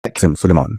सुलेमान,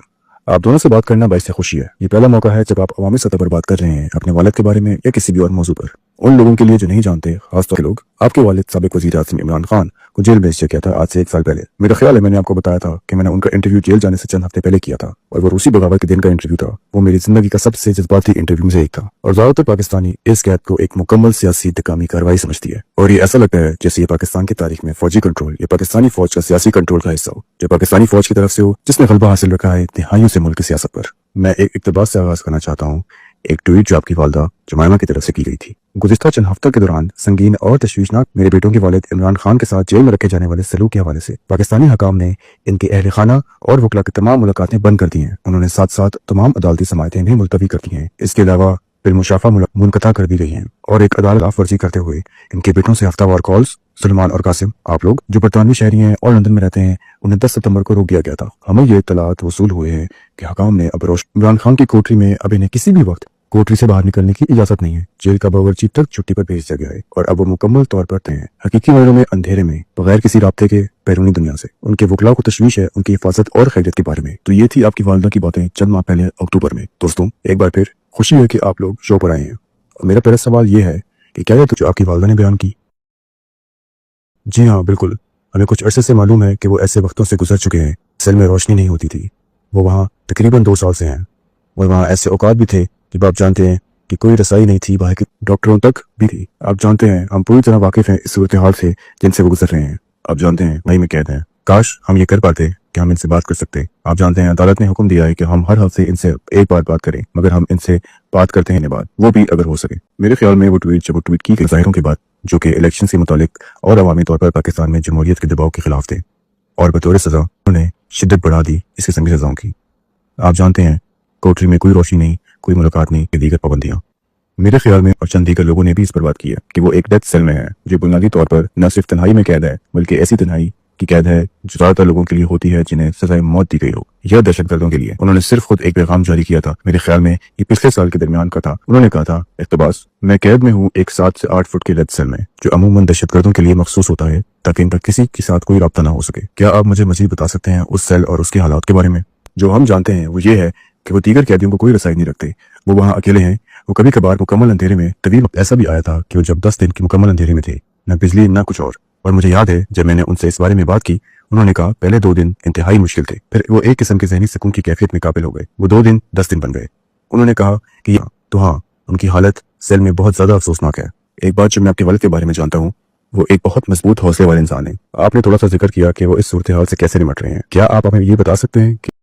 आप दोनों से बात करना बाइस खुशी है। ये पहला मौका है जब आप अवामी सतह पर बात कर रहे हैं अपने वालिद के बारे में या किसी भी और मौजू पर। उन लोगों के लिए जो नहीं जानते, खासतौर के लोग, आपके वालिद साबिक वज़ीर आज़म इमरान खान को जेल भेज दिया गया था आज से 1 साल पहले। मेरा ख्याल है मैंने आपको बताया था कि मैंने उनका इंटरव्यू जेल जाने से चंद हफ्ते पहले किया था, और वो रूसी बगावत के दिन का इंटरव्यू था। वो मेरी जिंदगी का सबसे जज्बाती इंटरव्यू में से एक था, और ज्यादातर पाकिस्तानी इस कैद को एक मुकम्मल सियासी इंतकामी कार्रवाई समझती है, और ये ऐसा लगता है जैसे ये पाकिस्तान की तारीख में फौजी कंट्रोल या पाकिस्तानी फौज का सियासी कंट्रोल का हिस्सा हो, जो पाकिस्तानी फौज की तरफ से हो, जिसने गलबा हासिल रखा है तिहाइयों से मुल्क की सियासत पर। मैं एक इक़्तिबास से आगाज करना चाहता हूँ, एक ट्वीट जो आपकी वालदा जमाइमा की तरफ से की गई थी। गुज़िश्ता चंद हफ्तों के दौरान संगीन और तशवीशनाक मेरे बेटों के वालिद इमरान खान के साथ जेल में रखे जाने वाले सलूक के हवाले से पाकिस्तानी हकाम ने इनके अहल खाना और वकला की तमाम मुलाकातें बंद कर दी हैं। उन्होंने साथ साथ तमाम अदालती समाअतें भी मुलतवी कर दी हैं। इसके अलावा बिलमुशाफा मुनक़ता कर दी गई हैं, और एक अदालत वर्जी करते हुए इनके बेटों से हफ्तावार कॉल्स सुलेमान और कासिम, आप लोग जो बरतानवी शहरी हैं और लंदन में रहते हैं, उन्हें 10 सितंबर को रोक दिया गया था। हमें ये इत्तलात वसूल हुए हैं कि हकाम ने अब इमरान खान की कोठरी में अब इन्हें किसी भी वक्त कोठरी से बाहर निकलने की इजाजत नहीं है। जेल का बावर्ची तक छुट्टी पर भेज दिया गया है, और अब वो मुकम्मल तौर पर तय हैं हकीकी मायनों में अंधेरे में, बगैर किसी राब्ते के बैरूनी दुनिया से। उनके वकला को तशवीश है उनकी हिफाजत और खैरियत के बारे में। तो ये थी आपकी वालदा की बातें चंद माह पहले अक्टूबर में। दोस्तों, एक बार फिर खुशी है कि आप लोग शो पर आए हैं, और मेरा पहला सवाल ये है कि क्या यह जो आपकी वालदा ने बयान की? जी हाँ, बिल्कुल। हमें कुछ अरसे से मालूम है कि वो ऐसे वक्तों से गुजर चुके हैं। सेल में रोशनी नहीं होती थी। वो वहाँ तकरीबन 2 साल से हैं, और वहाँ ऐसे औकात भी थे जब आप जानते हैं कि कोई रसाई नहीं थी, वहाँ के डॉक्टरों तक भी थी। आप जानते हैं हम पूरी तरह वाकिफ हैं इस सूरत हाल से जिनसे वो गुजर रहे हैं। आप जानते हैं वही में कैद हैं। काश हम ये कर पाते कि हम इनसे बात कर सकते। आप जानते हैं अदालत ने हुक्म दिया है कि हम हर हफ्ते इनसे एक बार बात करें, मगर हम इनसे बात करते हैं बाद, वो भी अगर हो सके। मेरे ख्याल में वो ट्वीट की गई ज़ाहिरों के बाद, जो कि इलेक्शन से मुतालिक और अवामी तौर पर पाकिस्तान में जमहूरियत के दबाव के खिलाफ थे, और बतौर सजा उन्होंने शिद्दत बढ़ा दी इस किस्म की सजाओं की। आप जानते हैं कोठरी में कोई रोशनी नहीं, कोई मुलाकात नहीं, दीगर पाबंदियां। मेरे ख्याल में और चंद दीगर लोगों ने भी इस पर बात की है कि वो एक डेथ सेल में है, जो बुनियादी तौर पर न सिर्फ तन्हाई में कैद है, बल्कि ऐसी तन्हाई की कैद है जो ज्यादातर लोगों के लिए होती है जिन्हें सजाए मौत दी गई हो, या दहशतगर्दों के लिए। उन्होंने सिर्फ खुद एक पैगाम जारी किया था, मेरे ख्याल में ये पिछले साल के दरमियान का था। उन्होंने कहा था, इक़्तिबास, मैं कैद में हूँ एक 7 से 8 फुट के डेथ सेल में, जो अमूमन दहशतगर्दों के लिए मखसूस होता है ताकि इनका किसी के साथ कोई राब्ता ना हो सके। क्या आप मुझे मजीद बता सकते हैं उस सेल और उसके हालात के बारे में? जो हम जानते हैं वो ये है कि वो दीगर कैदियों को कोई रसाई नहीं रखते। वो वहाँ अकेले हैं। वो कभी कभार मुकम्मल अंधेरे में, तवील वक्त ऐसा भी आया था कि वो जब 10 दिन की मुकम्मल अंधेरे में थे, न बिजली न कुछ और मुझे याद है जब मैंने उनसे इस बारे में बात की, उन्होंने कहा पहले 2 दिन इंतहाई मुश्किल थे, फिर वो एक किस्म के ज़हनी सुकून की कैफियत में काबिल हो गए। वो 2 दिन 10 दिन बन गए। उन्होंने कहा कि हाँ, उनकी हालत सेल में बहुत ज्यादा अफसोसनाक है। एक बात जो मैं आपके वालिद के बारे में जानता हूँ, वो एक बहुत मजबूत हौसले वाले इंसान है। आपने थोड़ा सा जिक्र किया कि वो इस सूरत हाल से कैसे निपट रहे हैं। क्या आप हमें ये बता सकते हैं कि